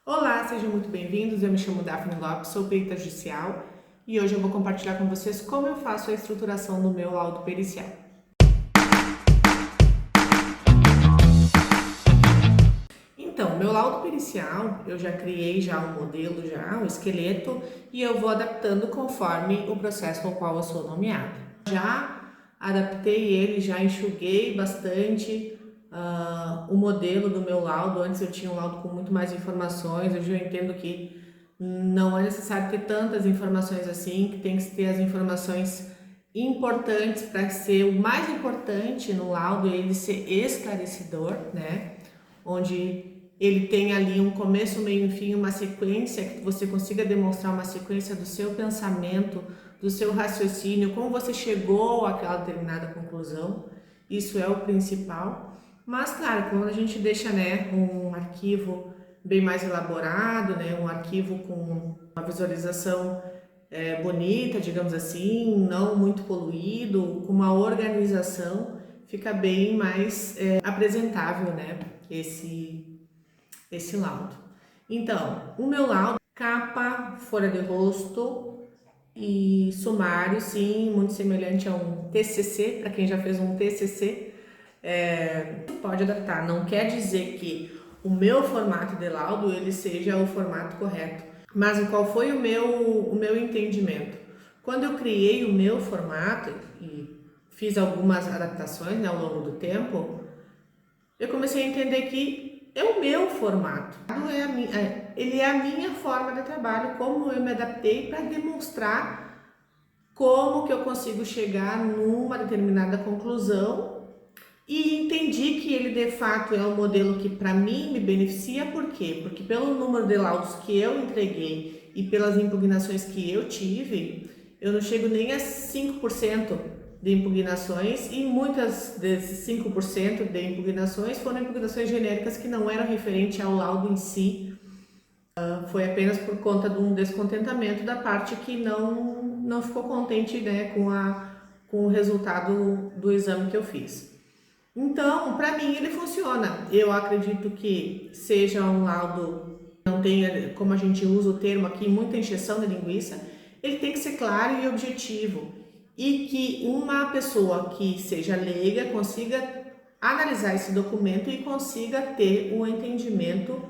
Olá, sejam muito bem-vindos. Eu me chamo Daphne Lopes, sou perita judicial e hoje eu vou compartilhar com vocês como eu faço a estruturação do meu laudo pericial. Então, meu laudo pericial, eu já criei um modelo, um esqueleto, e eu vou adaptando conforme o processo ao qual eu sou nomeada. Já adaptei ele, já enxuguei bastante o modelo do meu laudo. Antes eu tinha um laudo com muito mais informações, hoje eu entendo que não é necessário ter tantas informações assim, que tem que ter as informações importantes para ser o mais importante no laudo, ele ser esclarecedor, né? Onde ele tem ali um começo, meio e fim, uma sequência, que você consiga demonstrar uma sequência do seu pensamento, do seu raciocínio, como você chegou àquela determinada conclusão. Isso é o principal. Mas, claro, quando a gente deixa, né, um arquivo bem mais elaborado, né, um arquivo com uma visualização bonita, digamos assim, não muito poluído, com uma organização, fica bem mais apresentável, né, esse laudo. Então, o meu laudo, capa, folha de rosto e sumário, sim, muito semelhante a um TCC, para quem já fez um TCC, pode adaptar. Não quer dizer que o meu formato de laudo ele seja o formato correto, mas qual foi o meu entendimento? Quando eu criei o meu formato e fiz algumas adaptações, né, ao longo do tempo, eu comecei a entender que é o meu formato, ele é a minha forma de trabalho, como eu me adaptei para demonstrar como que eu consigo chegar numa determinada conclusão, e entendi que ele de fato é um modelo que para mim me beneficia. Por quê? Porque pelo número de laudos que eu entreguei e pelas impugnações que eu tive, eu não chego nem a 5% de impugnações, e muitas desses 5% de impugnações foram impugnações genéricas que não eram referentes ao laudo em si. Foi apenas por conta de um descontentamento da parte que não ficou contente, né, com o resultado do exame que eu fiz. Então, para mim ele funciona. Eu acredito que seja um laudo, não tenha, como a gente usa o termo aqui, muita encheção de linguiça. Ele tem que ser claro e objetivo, e que uma pessoa que seja leiga consiga analisar esse documento e consiga ter um entendimento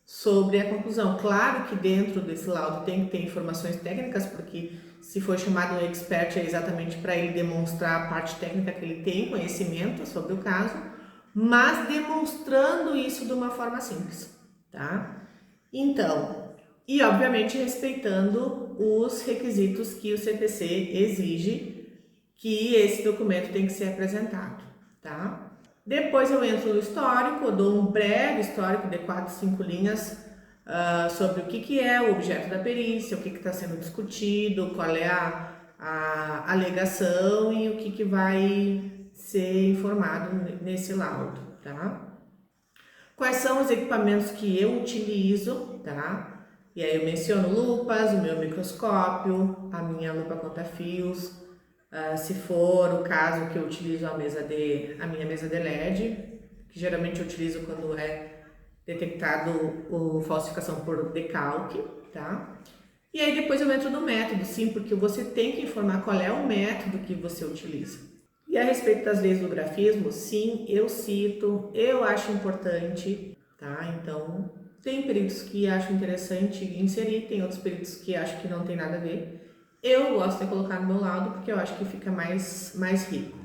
sobre a conclusão. Claro que dentro desse laudo tem que ter informações técnicas, porque se for chamado um expert é exatamente para ele demonstrar a parte técnica que ele tem conhecimento sobre o caso, mas demonstrando isso de uma forma simples, tá? Então, e obviamente respeitando os requisitos que o CPC exige que esse documento tem que ser apresentado, tá? Depois eu entro no histórico, eu dou um breve histórico de 4, 5 linhas sobre o que é o objeto da perícia, o que está sendo discutido, qual é a alegação e o que vai ser informado nesse laudo, tá? Quais são os equipamentos que eu utilizo, tá? E aí eu menciono lupas, o meu microscópio, a minha lupa conta-fios, se for o caso que eu utilizo a minha mesa de LED, que geralmente eu utilizo quando é detectado falsificação por decalque, tá? E aí depois eu entro no método, sim, porque você tem que informar qual é o método que você utiliza. E a respeito das leis do grafismo, sim, eu cito, eu acho importante, tá? Então, tem peritos que acho interessante inserir, tem outros peritos que acho que não tem nada a ver. Eu gosto de colocar no meu laudo porque eu acho que fica mais rico.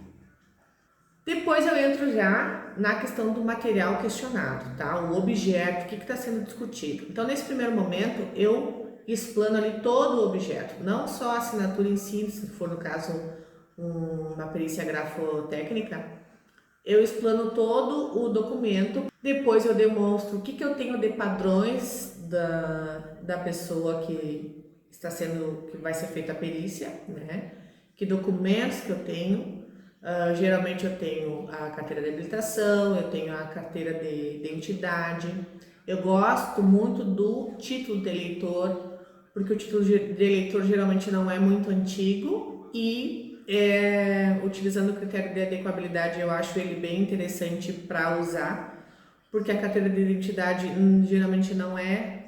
Depois eu entro já na questão do material questionado, tá? O objeto, o que está sendo discutido. Então, nesse primeiro momento, eu explano ali todo o objeto, não só a assinatura em si, se for no caso uma perícia grafotécnica, eu explano todo o documento. Depois eu demonstro o que eu tenho de padrões da pessoa que que vai ser feita a perícia, né? Que documentos que eu tenho. Geralmente eu tenho a carteira de habilitação, eu tenho a carteira de identidade. Eu gosto muito do título de eleitor, porque o título de eleitor geralmente não é muito antigo e utilizando o critério de adequabilidade eu acho ele bem interessante para usar, porque a carteira de identidade geralmente não é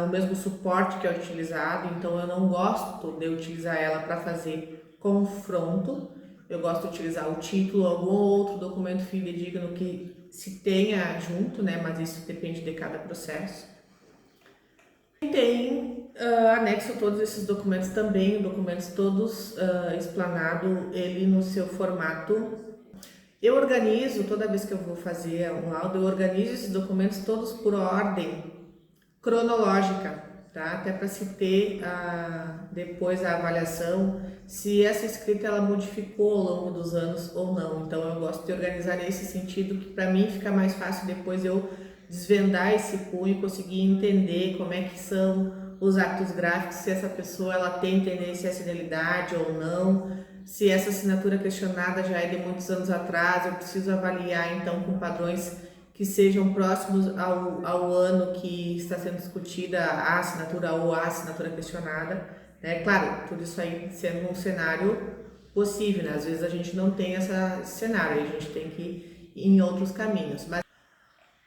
o mesmo suporte que é utilizado, então eu não gosto de utilizar ela para fazer confronto. Eu gosto de utilizar o título, algum outro documento fidedigno que se tenha junto, né? Mas isso depende de cada processo. Tem anexo todos esses documentos também, documentos todos explanado ele no seu formato. Eu organizo, toda vez que eu vou fazer um laudo, eu organizo esses documentos todos por ordem cronológica, tá? Até para se ter depois a avaliação se essa escrita ela modificou ao longo dos anos ou não. Então eu gosto de organizar nesse sentido, que para mim fica mais fácil depois eu desvendar esse punho e conseguir entender como é que são os atos gráficos, se essa pessoa ela tem tendência à senilidade ou não, se essa assinatura questionada já é de muitos anos atrás, eu preciso avaliar então com padrões que sejam próximos ao ano que está sendo discutida a assinatura ou a assinatura questionada, né? Claro, tudo isso aí sendo um cenário possível, né? Às vezes a gente não tem esse cenário, a gente tem que ir em outros caminhos. Mas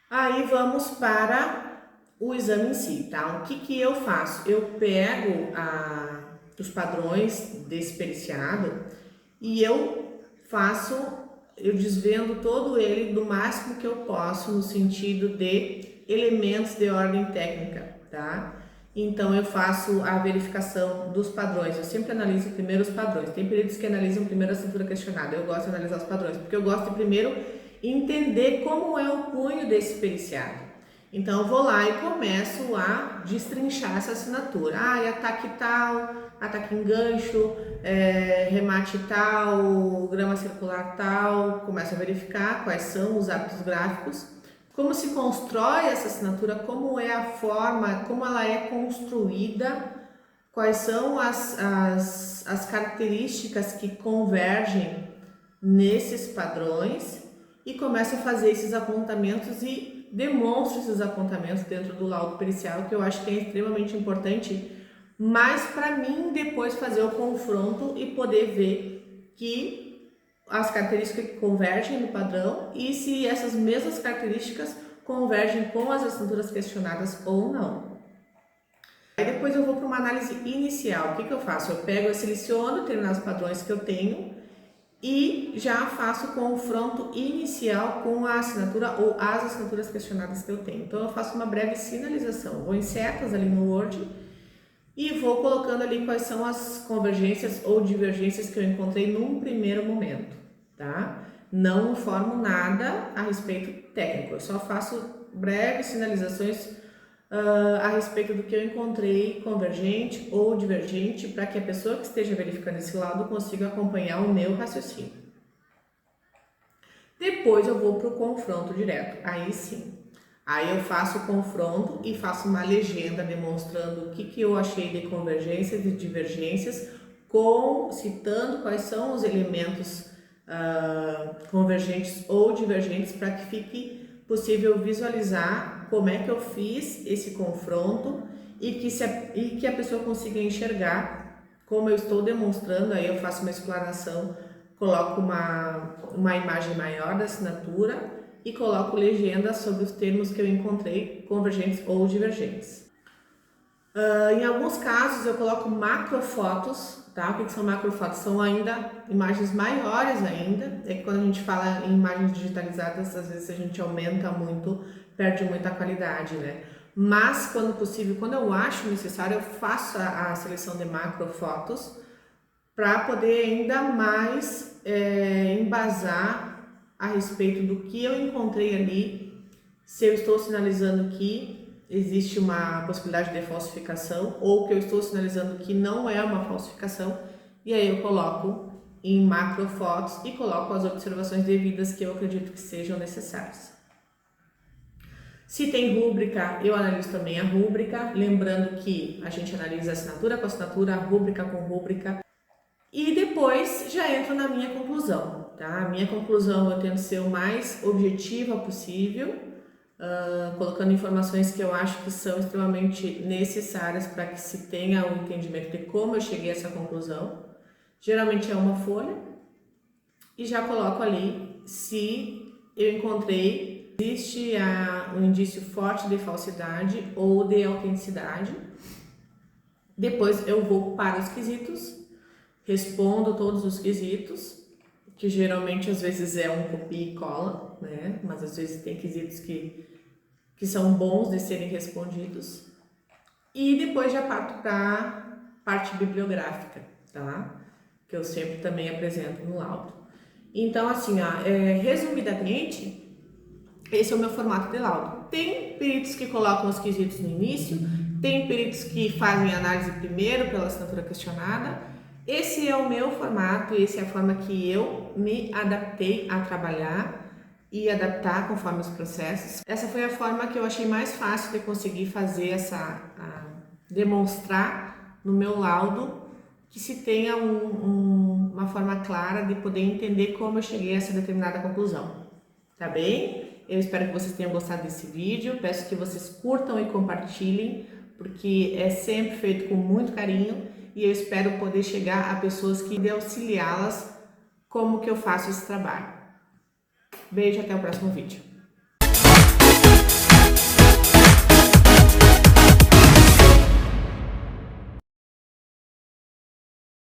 aí vamos para o exame em si, tá? O que eu faço? Eu pego os padrões desse periciado e eu desvendo todo ele do máximo que eu posso no sentido de elementos de ordem técnica, tá? Então eu faço a verificação dos padrões, eu sempre analiso primeiro os padrões. Tem períodos que analisam primeiro a assinatura questionada, eu gosto de analisar os padrões, porque eu gosto de primeiro entender como é o punho desse periciado. Então eu vou lá e começo a destrinchar essa assinatura. Ataque tal, ataque em gancho, remate tal, grama circular tal. Começo a verificar quais são os hábitos gráficos, como se constrói essa assinatura, como é a forma, como ela é construída, quais são as características que convergem nesses padrões e começo a fazer esses apontamentos e demonstro esses apontamentos dentro do laudo pericial, que eu acho que é extremamente importante, mas para mim depois fazer o confronto e poder ver que as características convergem no padrão e se essas mesmas características convergem com as assinaturas questionadas ou não. Aí depois eu vou para uma análise inicial. O que eu faço? Eu pego, eu seleciono determinados padrões que eu tenho e já faço o confronto inicial com a assinatura ou as assinaturas questionadas que eu tenho. Então eu faço uma breve sinalização, vou em setas ali no Word e vou colocando ali quais são as convergências ou divergências que eu encontrei num primeiro momento, tá? Não informo nada a respeito técnico, eu só faço breves sinalizações a respeito do que eu encontrei convergente ou divergente para que a pessoa que esteja verificando esse laudo consiga acompanhar o meu raciocínio. Depois eu vou para o confronto direto, aí sim. Aí eu faço o confronto e faço uma legenda demonstrando o que eu achei de convergências e divergências, citando quais são os elementos convergentes ou divergentes para que fique possível visualizar como é que eu fiz esse confronto e que a pessoa consiga enxergar como eu estou demonstrando. Aí eu faço uma explanação, coloco uma imagem maior da assinatura e coloco legenda sobre os termos que eu encontrei convergentes ou divergentes. Em alguns casos eu coloco macrofotos, tá? O que são macrofotos? São ainda imagens maiores ainda. É que quando a gente fala em imagens digitalizadas, às vezes a gente aumenta muito, perde muita qualidade, né? Mas quando possível, quando eu acho necessário, eu faço a seleção de macrofotos para poder ainda mais embasar a respeito do que eu encontrei ali, se eu estou sinalizando que existe uma possibilidade de falsificação ou que eu estou sinalizando que não é uma falsificação, e aí eu coloco em macrofotos e coloco as observações devidas que eu acredito que sejam necessárias. Se tem rúbrica, eu analiso também a rúbrica, lembrando que a gente analisa assinatura com assinatura, rúbrica com rúbrica, e depois já entro na minha conclusão, tá? A minha conclusão eu tento ser o mais objetiva possível, colocando informações que eu acho que são extremamente necessárias para que se tenha um entendimento de como eu cheguei a essa conclusão. Geralmente é uma folha e já coloco ali se eu encontrei existe um indício forte de falsidade ou de autenticidade. Depois eu vou para os quesitos, respondo todos os quesitos, que geralmente às vezes é um copia e cola, né? Mas às vezes tem quesitos que são bons de serem respondidos. E depois já parto para a parte bibliográfica, tá? Que eu sempre também apresento no laudo. Então, assim, resumidamente, esse é o meu formato de laudo. Tem peritos que colocam os quesitos no início, tem peritos que fazem análise primeiro pela assinatura questionada. Esse é o meu formato, essa é a forma que eu me adaptei a trabalhar e adaptar conforme os processos. Essa foi a forma que eu achei mais fácil de conseguir fazer demonstrar no meu laudo que se tenha uma forma clara de poder entender como eu cheguei a essa determinada conclusão. Tá bem? Eu espero que vocês tenham gostado desse vídeo, peço que vocês curtam e compartilhem, porque é sempre feito com muito carinho e eu espero poder chegar a pessoas que de auxiliá-las como que eu faço esse trabalho. Beijo, até o próximo vídeo.